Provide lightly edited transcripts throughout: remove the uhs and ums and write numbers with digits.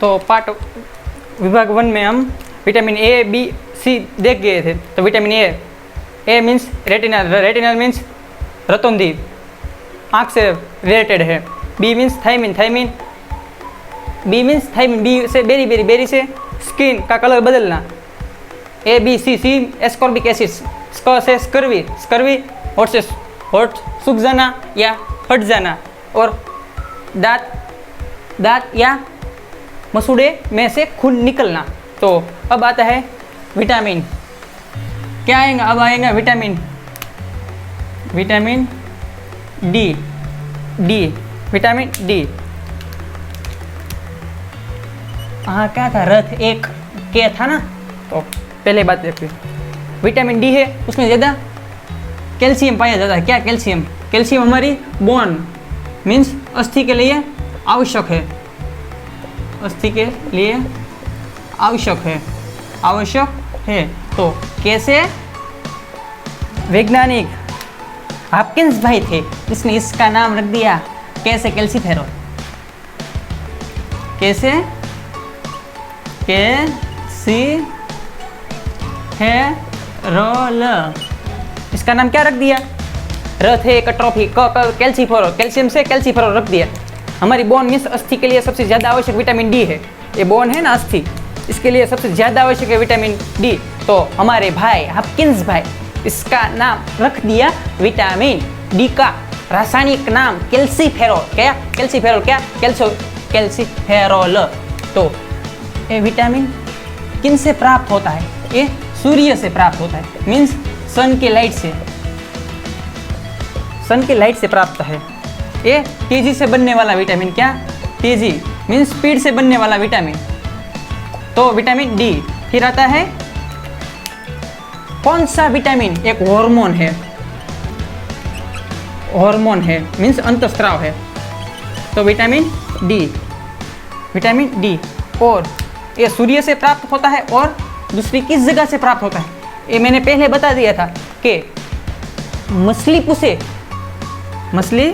तो पार्ट विभाग 1 में हम विटामिन ए बी सी देख गए थे। तो vitamin A means retinal, retinal means रतौंधी, आँख से रिलेटेड है। B means thiamine, thiamine B means thiamine, B से बेरी, बेरी बेरी से स्किन का कलर बदलना। A B C, C ascorbic acid, स्क से स्कर्वी, स्कर्वी होठ से होठ सूख जाना या फट जाना, और दांत, दांत या मसूड़े में से खून निकलना। तो अब आता है विटामिन, क्या आएगा अब? आएगा vitamin, vitamin D, D vitamin D. हाँ क्या था, रथ एक के था ना, तो पहले बात देखते हैं। विटामिन डी है, उसमें ज़्यादा कैल्शियम पाया जाता है। क्या कैल्शियम? कैल्शियम हमारी बोन मीन्स अस्थि के लिए आवश्यक है, अस्थि के लिए आवश्यक है, आवश्यक है। तो कैसे वैज्ञानिक हॉपकिंस भाई थे, इसने इसका नाम रख दिया कैसे कैल्सीफेरॉल, कैसे कैल्सीफेरॉल, इसका नाम क्या रख दिया? र थे एक ट्रॉफी, क कैल्सीफेरॉल, कैल्शियम से कैल्सीफेरॉल रख दिया। हमारी बोन मीन्स अस्थि के लिए सबसे ज़्यादा आवश्यक विटामिन डी है। ये बोन है ना अस्थि, इसके लिए सबसे ज़्यादा आवश्यक है विटामिन डी। तो हमारे भाई हॉपकिंस भाई इसका नाम रख दिया विटामिन डी का रासायनिक नाम कैल्सीफेरॉल। क्या कैल्सीफेरॉल? क्या कैल्सीफेरॉल। तो ये विटामिन किन से प्राप्त होता है? ये सूर्य से प्राप्त होता है, मीन्स सन के लाइट से, सन के लाइट से प्राप्त है। ये तेजी से बनने वाला विटामिन, क्या तेजी मीन्स स्पीड से बनने वाला विटामिन, तो विटामिन डी। फिर आता है कौन सा विटामिन? एक हार्मोन है, हार्मोन है मीन्स अंतस्त्राव है, तो विटामिन डी, विटामिन डी। और ये सूर्य से प्राप्त होता है, और दूसरी किस जगह से प्राप्त होता है? ये मैंने पहले बता दिया था कि मछली पूछे, मछली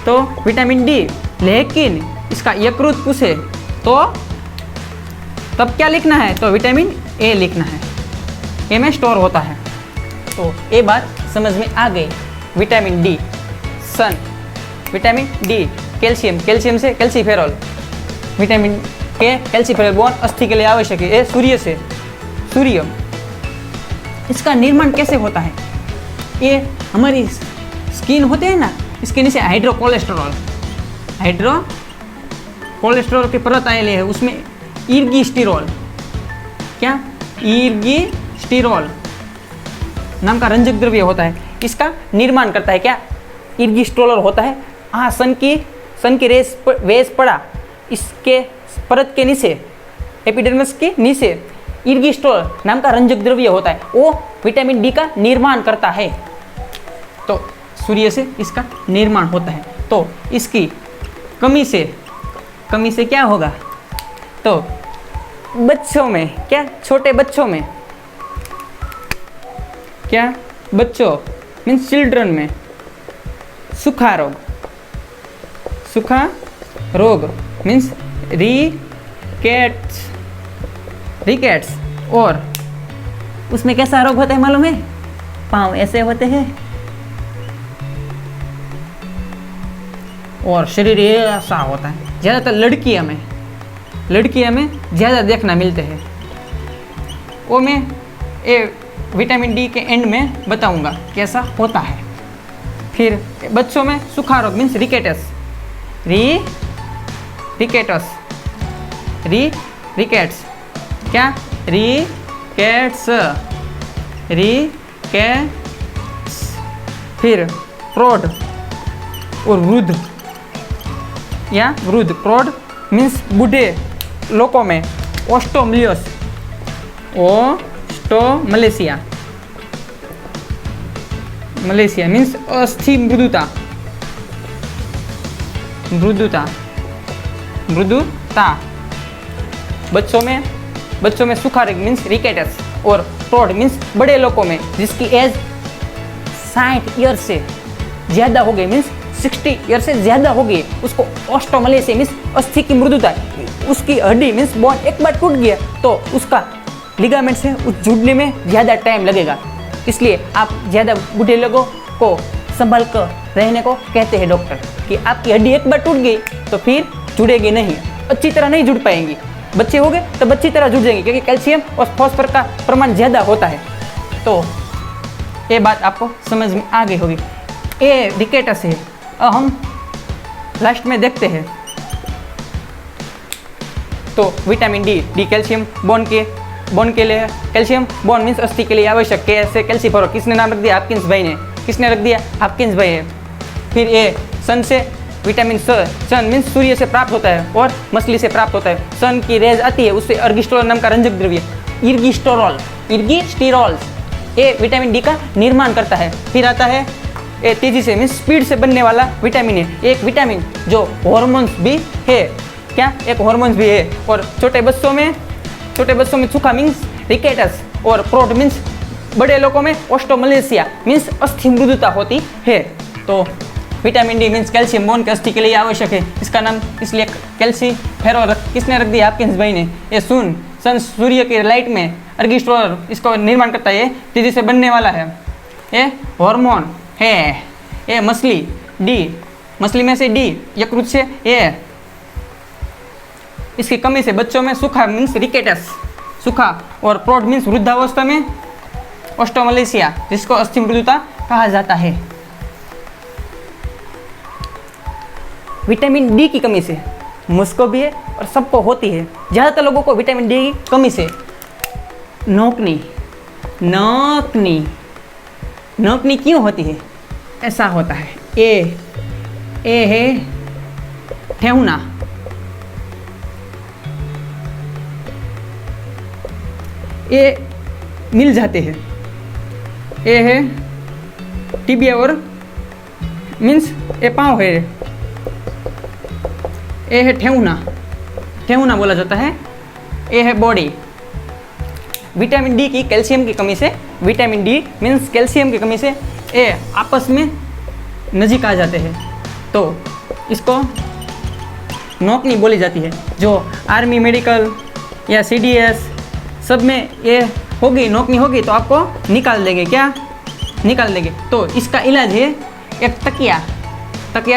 तो विटामिन डी, लेकिन इसका यकृत पूछे तो तब क्या लिखना है? तो विटामिन ए लिखना है, ए में स्टोर होता है। तो ये बात समझ में आ गई। विटामिन डी सन, विटामिन डी कैल्शियम, कैल्शियम से कैल्सीफेरॉल, विटामिन के कैल्सीफेरॉल बोन अस्थि के लिए आवश्यक है। ये सूर्य से, सूर्य। इसका निर्माण कैसे होता है? ये हमारी स्किन होते हैं ना, इसके नीचे हाइड्रो कोलेस्ट्रॉल, हाइड्रो कोलेस्ट्रॉल की परत आएली है, उसमें इर्गिस्टिरोल, क्या इर्गिस्टिरोल नाम का रंजक द्रव्य होता है, इसका निर्माण करता है। क्या इर्गिस्टिरोल होता है? हाँ, सन की रेस पड़ा इसके परत के नीचे, एपिडर्मिस के नीचे इर्गिस्टिरोल नाम का रंजक द्रव्य होता है, वो विटामिन डी का निर्माण करता है। तो सूर्य से इसका निर्माण होता है। तो इसकी कमी से क्या होगा? तो बच्चों में, क्या छोटे बच्चों में, क्या बच्चों मीन्स चिल्ड्रन में सूखा रोग, सूखा रोग मीन्स रिकेट्स, रिकेट्स। और उसमें कैसा रोग होता है मालूम है? पाँव ऐसे होते हैं और शरीर ऐसा होता है। ज़्यादातर लड़कियां में ज़्यादा देखना मिलते हैं। वो मैं ये विटामिन डी के एंड में बताऊंगा कैसा होता है। फिर बच्चों में सूखा रोग मीन्स रिकेटस, रिकेट्स, क्या रिकेट्स। फिर प्रौढ़ और वृद्ध या वृद्ध, प्रौढ़ मीन्स बूढ़े लोगों में ओस्टोमलेशिया, मलेशिया मीन्स अस्थि मृदुता, बच्चों में सूखा रोग मीन्स रिकेटस, और प्रौढ़ मीन्स बड़े लोगों में जिसकी एज 60 ईयर से ज़्यादा हो गई मीन्स 60 ईयर से ज़्यादा हो गई, उसको ऑस्टोमलेसिया मीन्स अस्थि की मृदुता, उसकी हड्डी मीन्स बोन एक बार टूट गया तो उसका लिगामेंट से उस जुड़ने में ज़्यादा टाइम लगेगा। इसलिए आप ज़्यादा बूढ़े लोगों को संभल कर रहने को कहते हैं डॉक्टर, कि आपकी हड्डी एक बार टूट गई तो फिर जुड़ेगी नहीं, अच्छी तरह नहीं जुड़ पाएंगी। बच्चे हो गए तो अच्छी तरह जुड़ जाएंगे, क्योंकि कैल्शियम और फॉस्फोरस का प्रमाण ज़्यादा होता है। तो ये बात आपको समझ में आ गई होगी। ये रिकेटस है। अब हम लास्ट में देखते हैं। तो विटामिन डी कैल्शियम बोन के लिए, कैल्शियम बोन मीन्स अस्थि के लिए आवश्यक, कैसे कैल्सीफेरॉल किसने नाम रख दिया? हॉपकिंस भाई ने। किसने रख दिया? हॉपकिंस भाई है। फिर ये सन से विटामिन सन मीन्स सूर्य से प्राप्त होता है और मछली से प्राप्त होता है। सन की रेज आती है, उससे अर्गिस्टोल नाम का रंजक द्रव्य इर्गिस्टेरॉल ये विटामिन डी का निर्माण करता है। फिर आता है ये तेजी से मीन्स स्पीड से बनने वाला विटामिन है, एक विटामिन जो हॉर्मोन्स भी है। क्या? एक हॉर्मोन्स भी है। और छोटे बच्चों में सूखा मीन्स रिकेटस और प्रोड मीन्स बड़े लोगों में ऑस्टोमलेसिया मीन्स अस्थि मृदुता होती है। तो vitamin D means calcium bone के अस्थि के लिए आवश्यक है। इसका नाम इसलिए कैल्सीफेरॉल किसने रख दिया? हॉपकिंस भाई ने। ये सन सूर्य की लाइट में अर्गिस्टोल इसको निर्माण करता है, तेजी से बनने वाला है। ये हार्मोन है। ये मछली में से डी, यकृत से ये इसकी कमी से बच्चों में सूखा मीन्स रिकेटस सूखा, और प्रोड मीन्स वृद्धावस्था में ऑस्टोमलेसिया जिसको अस्थि मृदुता कहा जाता है। विटामिन डी की कमी से मुझको भी है और सबको होती है। ज़्यादातर लोगों को विटामिन डी की कमी से नोकनी क्यों होती है? ऐसा होता है। ए है ठेहुना, ये मिल जाते हैं। ये है टिबिया और मीन्स ये पाँव है। ये है ठेहुना बोला जाता है। ये है बॉडी। विटामिन डी की कैल्शियम की कमी से, विटामिन डी मीन्स कैल्शियम की कमी से ये आपस में नजीक आ जाते हैं, तो इसको नोकनी बोली जाती है। जो आर्मी मेडिकल या CDS सब में ये होगी, नोकनी होगी तो आपको निकाल देंगे। क्या? निकाल देंगे। तो इसका इलाज है एक तकिया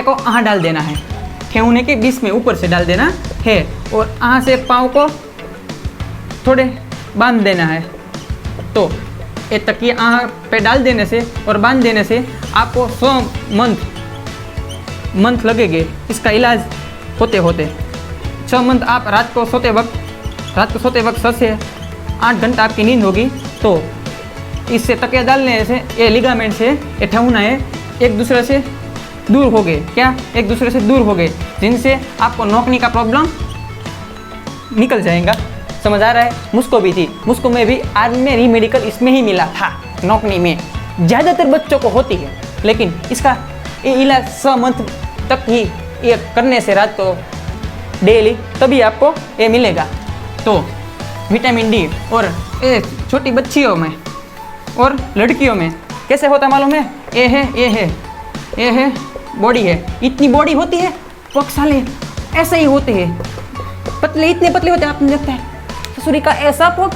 को यहाँ डाल देना है, ठेहुने के बीच में ऊपर से डाल देना है, और यहाँ से पाँव को थोड़े बांध देना है। तो ये तकिया यहाँ पे डाल देने से और बांध देने से आपको 100 मंथ लगेंगे इसका इलाज होते 6 मंथ। आप रात को सोते वक्त 7 से 8 घंटा आपकी नींद होगी। तो इससे तकिया डालने से ये लिगामेंट से ये ठेहुना है एक दूसरे से दूर हो गए। क्या? एक दूसरे से दूर हो गए, जिनसे आपको नोकनी का प्रॉब्लम निकल जाएगा। समझ आ रहा है? मुझको भी थी, मुझको में भी आर्मी में मेडिकल इसमें ही मिला था। नोकनी में ज़्यादातर बच्चों को होती है, लेकिन इसका ये इलाज 6 मंथ तक ही ये करने से रात को डेली तभी आपको ये मिलेगा। तो विटामिन डी और ये छोटी बच्चियों में और लड़कियों में कैसे होता मालूम है? ये है बॉडी है, इतनी बॉडी होती है। पक्षाले ऐसे ही होते हैं, पतले, इतने पतले होते हैं। आपने देखता है ससुरी का ऐसा पग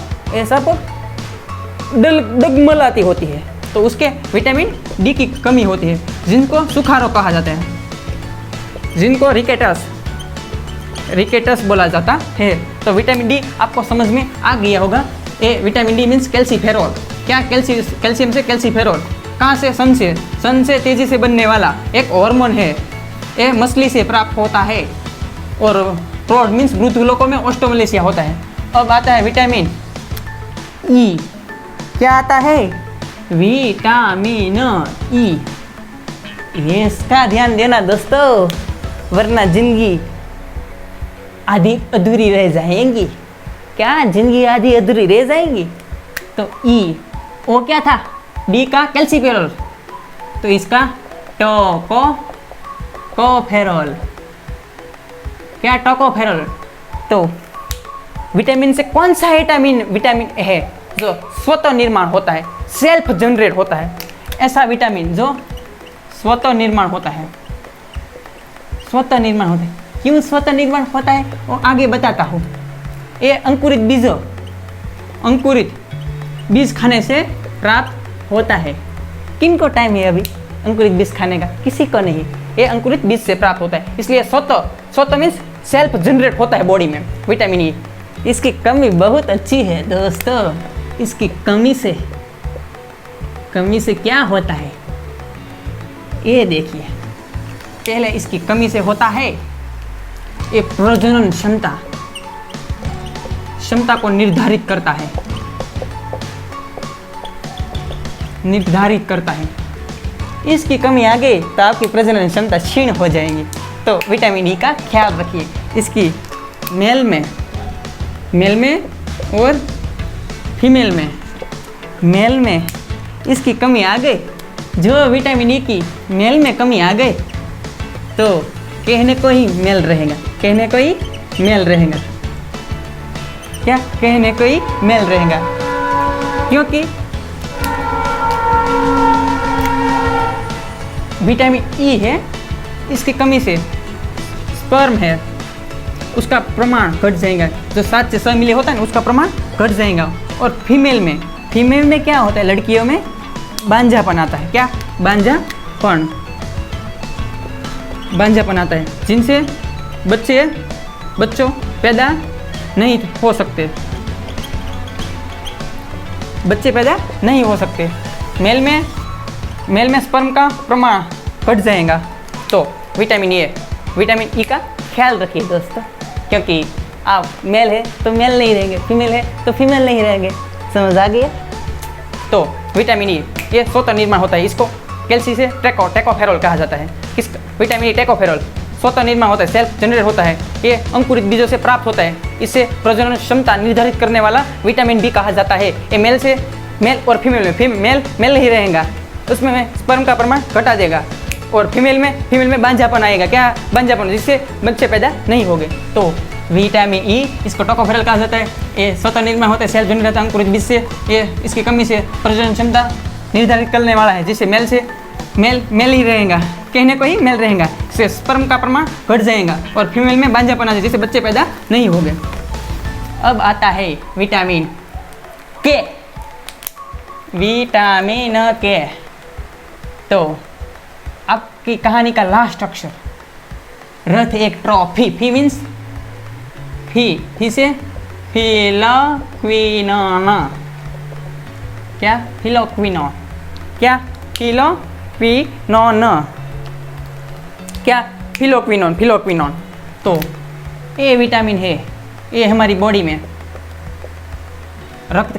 डगमलाती होती है, तो उसके विटामिन डी की कमी होती है, जिनको सुखारो कहा जाता है, जिनको रिकेटस बोला जाता है। तो विटामिन डी आपको समझ में आ गया होगा। ये विटामिन डी मीन्स कैल्सीफेरॉल। क्या? कैल्शियम से कैल्सीफेरॉल। कहाँ से? सन से तेजी से बनने वाला एक हार्मोन है। ये मछली से प्राप्त होता है। और प्रोड मीन्स वृद्ध लोगों में ऑस्टोमलेसिया होता है। अब आता है विटामिन ई। क्या आता है? Vitamin E. इसका ध्यान देना दोस्तों, वरना जिंदगी आधी अधूरी रह जाएंगी। क्या? जिंदगी आधी अधूरी रह जाएंगी। तो ई वो क्या था? डी का कैल्सीफेरॉल, तो इसका टोकोफेरॉल। क्या? टोकोफेरॉल। तो विटामिन से कौन सा विटामिन है जो स्वतः निर्माण होता है, सेल्फ जनरेट होता है? ऐसा विटामिन जो स्वतः निर्माण होता है। स्वतः निर्माण होता है। क्यों स्वतः निर्माण होता है वो आगे बताता हूँ। ये अंकुरित बीज खाने से प्राप्त होता है। किन को टाइम है अभी अंकुरित बीज खाने का? किसी को नहीं। ये अंकुरित बीज से प्राप्त होता है, इसलिए स्वतः मीन्स सेल्फ जनरेट होता है बॉडी में विटामिन ई। इसकी कमी बहुत अच्छी है दोस्तों। इसकी कमी से क्या होता है ये देखिए। पहले इसकी कमी से होता है ये प्रजनन क्षमता को निर्धारित करता है। इसकी कमी आ गई तो आपकी प्रजनन क्षमता क्षीण हो जाएगी। तो विटामिन ई का ख्याल रखिए। इसकी मेल में और फीमेल में इसकी कमी आ गई। जो विटामिन ई की मेल में कमी आ गई तो कहने को ही मेल रहेगा। क्या कहने को ही मेल रहेगा, क्योंकि विटामिन ई है, इसकी कमी से स्पर्म है उसका प्रमाण घट जाएगा। जो 7 से 6 मिली होता है ना उसका प्रमाण घट जाएगा। और फीमेल में क्या होता है? लड़कियों में बांझापन आता है। क्या? बांझापन आता है, जिनसे बच्चों पैदा नहीं हो सकते। बच्चे पैदा नहीं हो सकते। मेल में स्पर्म का प्रमाण घट जाएगा। तो विटामिन ई का ख्याल रखिए दोस्तों, क्योंकि आप मेल है तो मेल नहीं रहेंगे, फीमेल है तो फीमेल नहीं रहेंगे। समझ आ गया? तो विटामिन ई ये स्वतः निर्माण होता है। इसको कैल्सी से टेकोफेरॉल कहा जाता है। किस विटामिन ई टेकोफेरॉल स्वतः निर्माण होता है, सेल्फ जनरेट होता है। ये अंकुरित बीजों से प्राप्त होता है। इसे प्रजनन क्षमता निर्धारित करने वाला विटामिन बी कहा जाता है। ये मेल और फीमेल में मेल नहीं रहेगा, उसमें स्पर्म का प्रमाण घटा देगा। और फीमेल में बांझापन आएगा। क्या? बांझापन, जिससे बच्चे पैदा नहीं होंगे। तो विटामिन ई इसको टेकोफेरॉल कहा जाता है। ये स्वतः निर्माण होता है, सेल्फ जनरेट होता है अंकुरित बीज से। ये इसकी कमी से प्रजनन क्षमता निर्धारित करने वाला है, जिससे मेल ही रहेगा, कहने को ही मेल रहेगा। इससे स्पर्म का प्रमाण घट जाएगा और फीमेल में बांझापन आ जाएगा, जिससे बच्चे पैदा नहीं होंगे। अब आता है विटामिन के। तो आपकी कहानी का लास्ट अक्षर रथ एक ट्रॉफी। फी मीन्स फी से फिलोक्विनोन। क्या? फिलोक्विनोन। क्या? फिलोक्विनोन। क्या? फिलोक्विनोन। तो ये विटामिन है, ये हमारी बॉडी में रक्त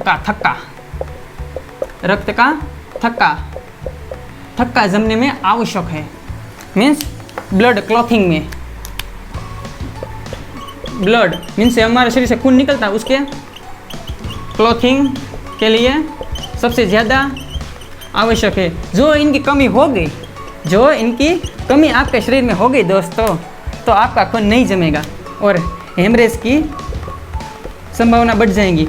का थक्का जमने में आवश्यक है। मीन्स ब्लड क्लॉथिंग में, ब्लड मीन्स हमारे शरीर से खून निकलता है, उसके क्लॉथिंग के लिए सबसे ज़्यादा आवश्यक है। जो इनकी कमी आपके शरीर में हो गई दोस्तों, तो आपका खून नहीं जमेगा और हेमरेज की संभावना बढ़ जाएगी।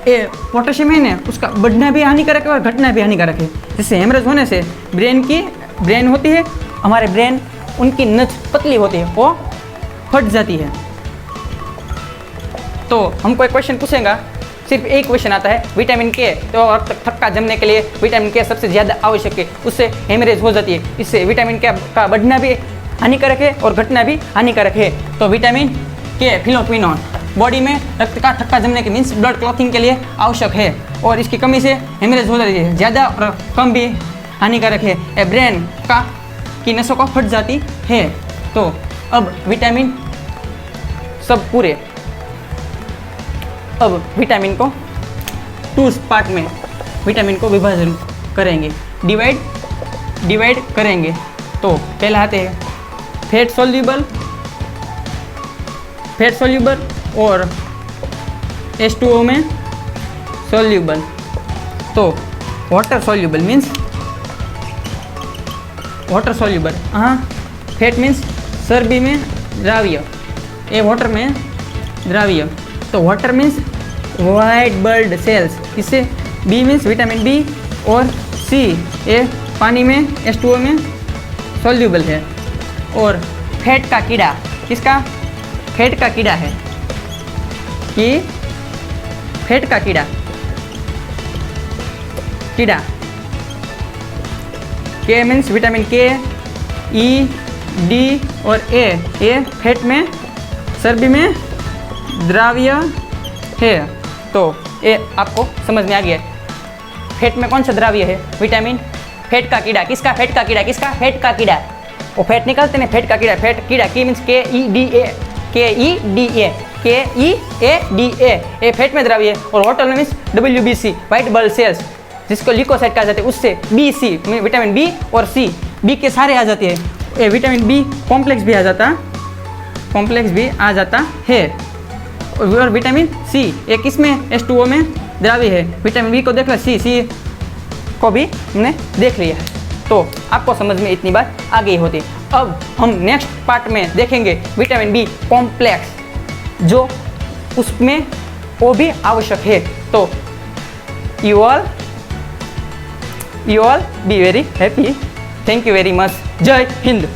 ये पोटेशियम है ना, उसका बढ़ना भी हानिकारक है और घटना भी हानिकारक है। जिससे हेमरेज होने से ब्रेन होती है, हमारे ब्रेन उनकी नस पतली होती है, वो फट जाती है। तो हमको एक क्वेश्चन पूछेगा, सिर्फ एक क्वेश्चन आता है विटामिन के, तो थक्का जमने के लिए विटामिन के सबसे ज़्यादा आवश्यक है, उससे हेमरेज हो जाती है। इससे विटामिन के का बढ़ना भी हानिकारक है और घटना भी हानिकारक है। तो विटामिन के फिलोक्विनोन बॉडी में रक्त का थक्का जमने के मीन्स ब्लड क्लॉथिंग के लिए आवश्यक है और इसकी कमी से हेमरेज हो जाती है। ज़्यादा और कम भी हानिकारक है, ये ब्रेन की नसों को फट जाती है। तो अब विटामिन सब पूरे, अब विटामिन को 2 पार्ट में विटामिन को विभाजन करेंगे, डिवाइड करेंगे। तो पहले आते हैं फैट सोल्यूबल और H2O में सोल्यूबल। तो water soluble means water soluble. हाँ, फैट मीन्स चर्बी में द्राव्य, ये वाटर में द्राव्य। तो water means white blood cells, इससे बी मीन्स विटामिन बी और सी, ये पानी में H2O में सोल्यूबल है। और फेट का कीड़ा, किसका? फेट का कीड़ा है कि फेट का कीड़ा, कीड़ा। के मीन्स विटामिन के, ई, डी और ए फेट में, चर्बी में द्रव्य है। तो ये आपको समझ में आ गया है। फेट में कौन सा द्रव्य है? विटामिन। फेट का कीड़ा, किसका? फेट का कीड़ा, किसका? फेट का कीड़ा। वो फेट निकलते हैं, फेट का कीड़ा, फेट कीड़ा की मीन्स के ई डी ए, के ई डी ए, के ई ए डी ए फेट में द्रव्य है। और होटल में means WBC, white blood cells, जिसको ल्यूकोसाइट कहा जाता है, उससे BC, विटामिन बी और सी, बी के सारे आ जाते हैं। ये विटामिन बी कॉम्प्लेक्स भी आ जाता, कॉम्प्लेक्स भी आ जाता है। और विटामिन सी एक इसमें H2O में द्रव्य है। विटामिन बी को देख लो, सी को भी हमने देख लिया है। तो आपको समझ में इतनी बात आ गई होती। अब हम नेक्स्ट पार्ट में देखेंगे विटामिन बी कॉम्प्लेक्स, जो उसमें वो भी आवश्यक है। तो you all be very happy. Thank you very much. जय हिंद।